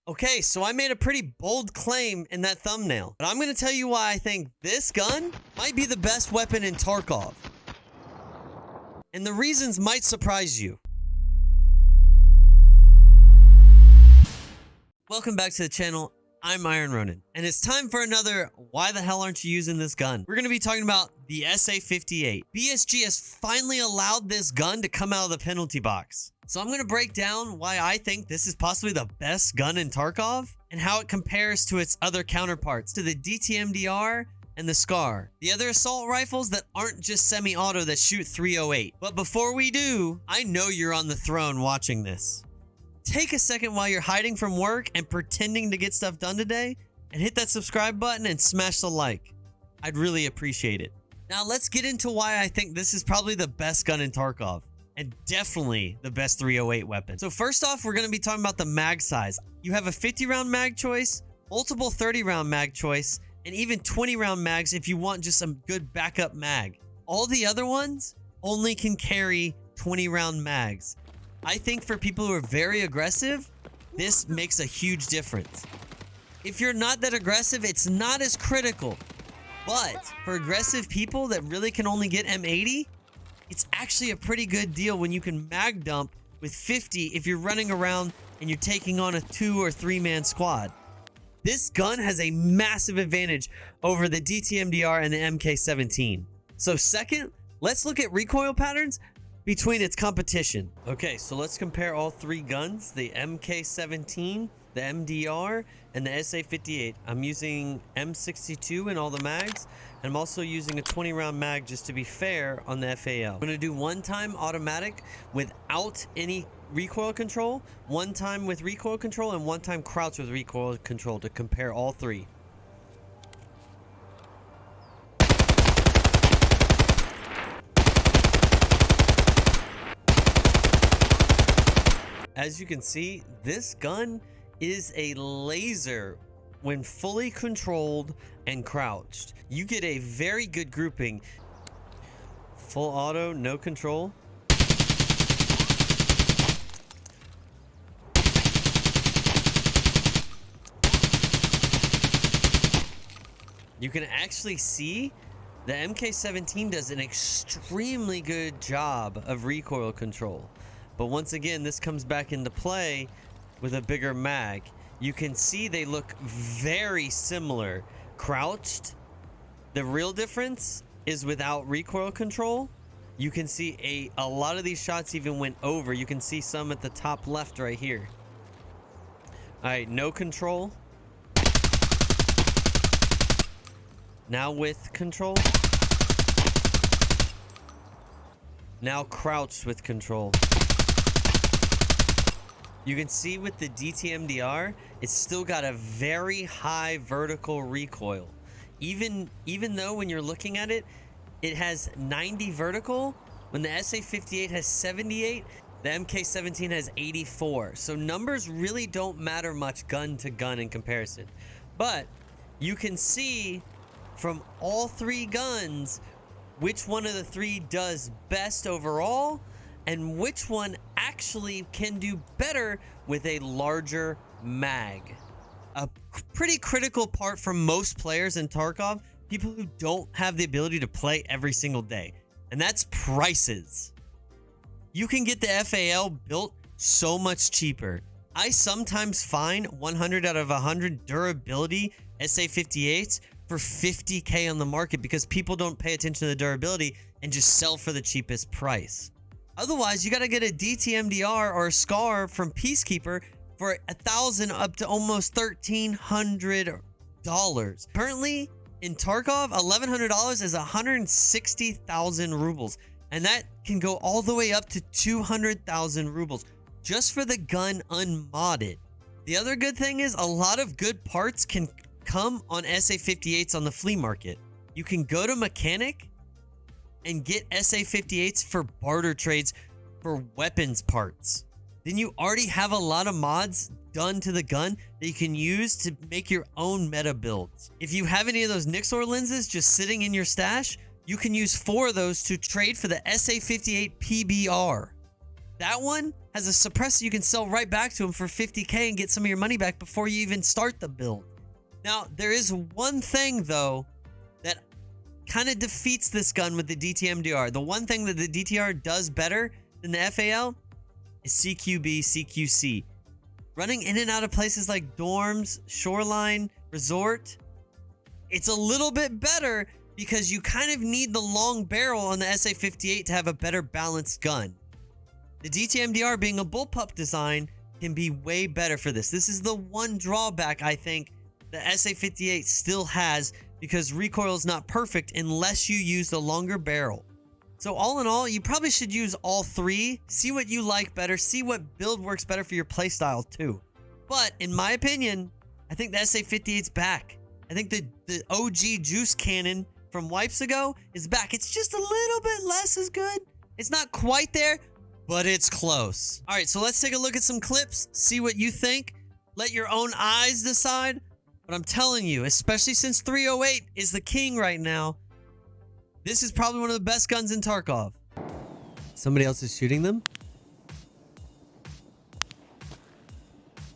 Okay, so I made a pretty bold claim in that thumbnail, but I'm going to tell you why I think this gun might be the best weapon in Tarkov. And the reasons might surprise you. Welcome back to the channel. I'm Iron Ronin, and it's time for another why the hell aren't you using this gun? We're going to be talking about the SA58. BSG has finally allowed this gun to come out of the penalty box. So I'm going to break down why I think this is possibly the best gun in Tarkov and how it compares to its other counterparts, to the DT MDR and the SCAR, the other assault rifles that aren't just semi-auto that shoot 308. But before we do, I know you're on the throne watching this. Take a second while you're hiding from work and pretending to get stuff done today and hit that subscribe button and smash the like. I'd really appreciate it. Now let's get into why I think this is probably the best gun in Tarkov and definitely the best 308 weapon. So first off, we're going to be talking about the mag size. You have a 50 round mag choice, multiple 30 round mag choice, and even 20 round mags if you want just some good backup mag. All the other ones only can carry 20 round mags. I think for people who are very aggressive, this makes a huge difference. If you're not that aggressive, it's not as critical. But for aggressive people that really can only get M80, it's actually a pretty good deal when you can mag dump with 50 if you're running around and you're taking on a 2 or 3 man squad. This gun has a massive advantage over the DT MDR and the MK17. So second, let's look at recoil patterns between its competition. Okay, so let's compare all three guns, the MK17, the MDR, and the SA58. I'm using M62 in all the mags, and I'm also using a 20 round mag just to be fair on the FAL. I'm gonna do one time automatic without any recoil control, one time with recoil control, and one time crouch with recoil control to compare all three. As you can see, this gun is a laser when fully controlled and crouched. You get a very good grouping. Full auto, no control. You can actually see the MK17 does an extremely good job of recoil control. But once again, this comes back into play with a bigger mag. You can see they look very similar. Crouched, the real difference is without recoil control. You can see a lot of these shots even went over. You can see some at the top left right here. All right, no control. Now with control. Now crouched with control. You can see with the DT MDR, it's still got a very high vertical recoil. Even though when you're looking at it, it has 90 vertical, when the SA58 has 78, the MK17 has 84. So numbers really don't matter much gun to gun in comparison. But you can see from all three guns, which one of the three does best overall, and which one actually can do better with a larger mag. A pretty critical part for most players in Tarkov, people who don't have the ability to play every single day, and that's prices. You can get the FAL built so much cheaper. I sometimes find 100 out of 100 durability SA58s for 50K on the market because people don't pay attention to the durability and just sell for the cheapest price. Otherwise, you got to get a DT MDR or a SCAR from Peacekeeper for $1,000 up to almost $1,300. Currently, in Tarkov, $1,100 is 160,000 rubles. And that can go all the way up to 200,000 rubles just for the gun unmodded. The other good thing is a lot of good parts can come on SA58s on the flea market. You can go to Mechanic and get SA58s for barter trades for weapons parts. Then you already have a lot of mods done to the gun that you can use to make your own meta builds. If you have any of those Nixor lenses just sitting in your stash, you can use 4 of those to trade for the SA58 PBR. That one has a suppressor you can sell right back to him for 50K and get some of your money back before you even start the build. Now, there is one thing, though, that kind of defeats this gun with the DT MDR. The one thing that the DTR does better than the FAL is CQB, CQC. Running in and out of places like dorms, shoreline, resort, it's a little bit better because you kind of need the long barrel on the SA58 to have a better balanced gun. The DT MDR being a bullpup design can be way better for this. This is the one drawback I think the SA58 still has because recoil is not perfect unless you use the longer barrel. So all in all, you probably should use all three, see what you like better, see what build works better for your playstyle too. But in my opinion, I think the SA58's back. I think the OG juice cannon from wipes ago is back. It's just a little bit less as good. It's not quite there, but it's close. All right, so let's take a look at some clips, see what you think. Let your own eyes decide. But I'm telling you, especially since 308 is the king right now, this is probably one of the best guns in Tarkov. Somebody else is shooting them?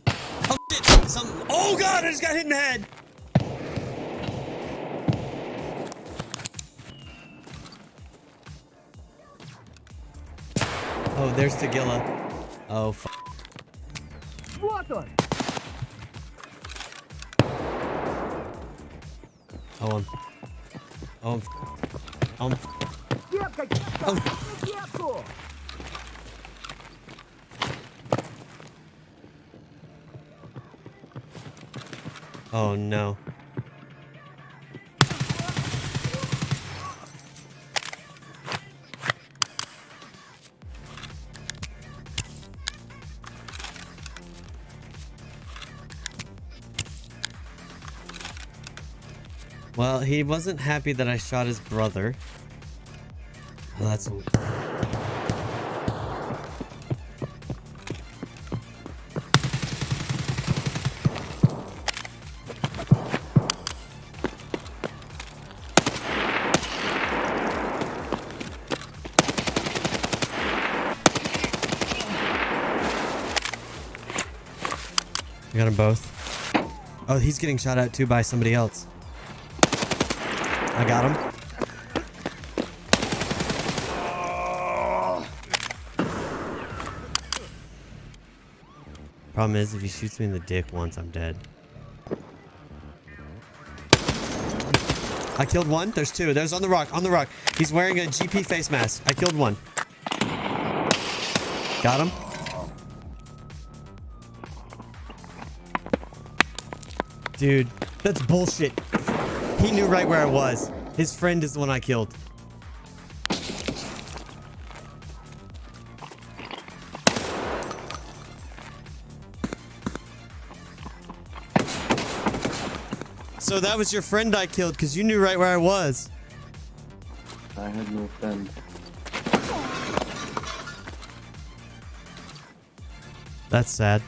Oh shit! Oh god, I just got hit in the head! Oh, there's Tagilla. Oh, f. Oh no. Well, he wasn't happy that I shot his brother. Oh, that's... I got them both. Oh, he's getting shot at too by somebody else. I got him. Problem is, if he shoots me in the dick once, I'm dead. I killed one. There's two. There's on the rock. On the rock. He's wearing a GP face mask. I killed one. Got him. Dude, that's bullshit. He knew right where I was. His friend is the one I killed. So that was your friend I killed because you knew right where I was. I had no friend. That's sad.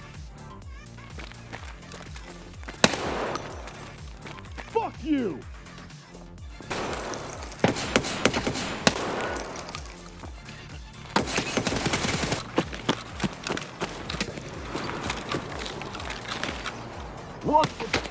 Fuck you! What the...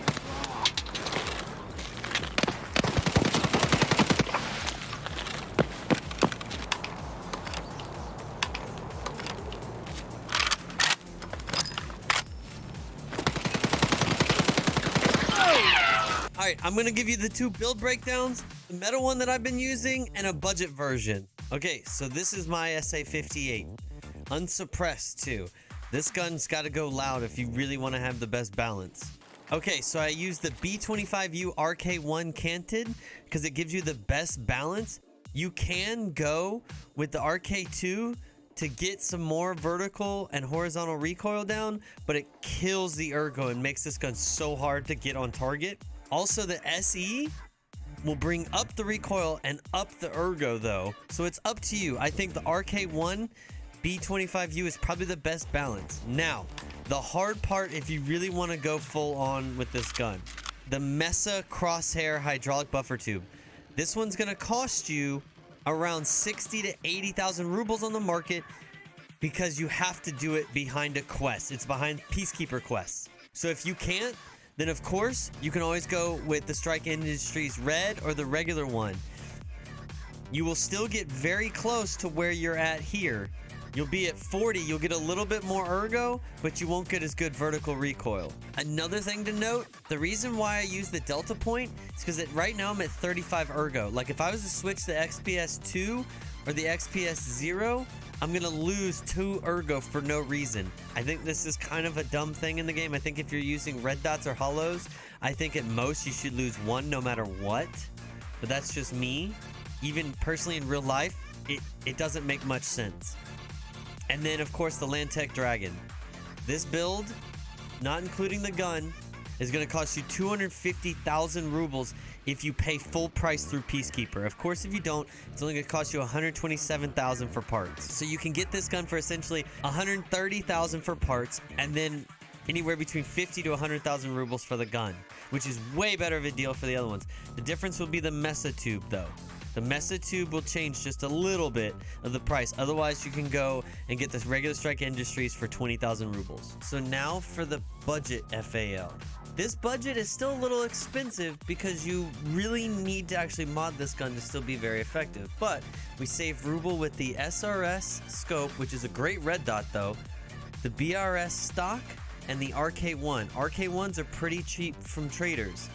Alright, I'm gonna give you the two build breakdowns, the meta one that I've been using, and a budget version. Okay, so this is my SA58. Unsuppressed too. This gun's gotta go loud if you really want to have the best balance. Okay, so I use the B25U RK1 canted because it gives you the best balance. You can go with the RK2 to get some more vertical and horizontal recoil down, but it kills the ergo and makes this gun so hard to get on target. Also, the SE will bring up the recoil and up the ergo though, so it's up to you. I think the RK1 B25U is probably the best balance. Now, the hard part if you really want to go full on with this gun, the Mesa Crosshair hydraulic buffer tube. This one's going to cost you around 60 to 80,000 rubles on the market. because you have to do it behind a quest. It's behind Peacekeeper quests. So if you can't, then of course you can always go with the Strike Industries red or the regular one. You will still get very close to where you're at here. You'll be at 40, you'll get a little bit more ergo, but you won't get as good vertical recoil. Another thing to note, the reason why I use the Delta point is because right now I'm at 35 ergo. Like if I was to switch the XPS 2 or the XPS 0, I'm gonna lose 2 ergo for no reason. I think this is kind of a dumb thing in the game. I think if you're using red dots or hollows, I think at most you should lose 1 no matter what. But that's just me. Even personally in real life, it doesn't make much sense. And then of course the Landtech Dragon. This build, not including the gun, is going to cost you 250,000 rubles if you pay full price through Peacekeeper. Of course, if you don't, it's only going to cost you 127,000 for parts. So you can get this gun for essentially 130,000 for parts, and then anywhere between 50 to 100,000 rubles for the gun, which is way better of a deal for the other ones. The difference will be the Mesa Tube though. The Mesa Tube will change just a little bit of the price. Otherwise, you can go and get this regular Strike Industries for 20,000 rubles. So now for the budget FAL. This budget is still a little expensive because you really need to actually mod this gun to still be very effective. But we save ruble with the SRS scope, which is a great red dot though, the BRS stock, and the RK1. RK1s are pretty cheap from traders.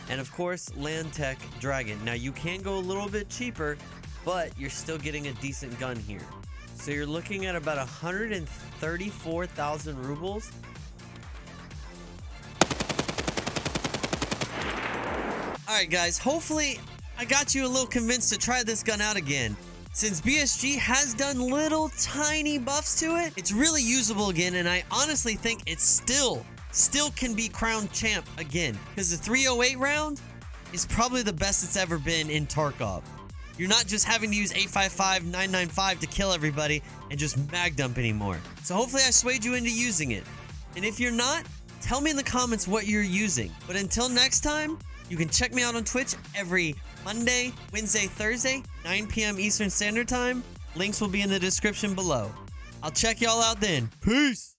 And of course, Landtech Dragon. Now you can go a little bit cheaper, but you're still getting a decent gun here. So you're looking at about 134,000 rubles. Alright guys, hopefully I got you a little convinced to try this gun out again. Since BSG has done little tiny buffs to it, it's really usable again, and I honestly think it's still can be crowned champ again, because the 308 round is probably the best it's ever been in Tarkov. You're not just having to use 855, 995 to kill everybody and just mag dump anymore. So hopefully I swayed you into using it. And if you're not, tell me in the comments what you're using. But until next time, you can check me out on Twitch every Monday, Wednesday, Thursday, 9 p.m. Eastern Standard Time. Links will be in the description below. I'll check y'all out then. Peace!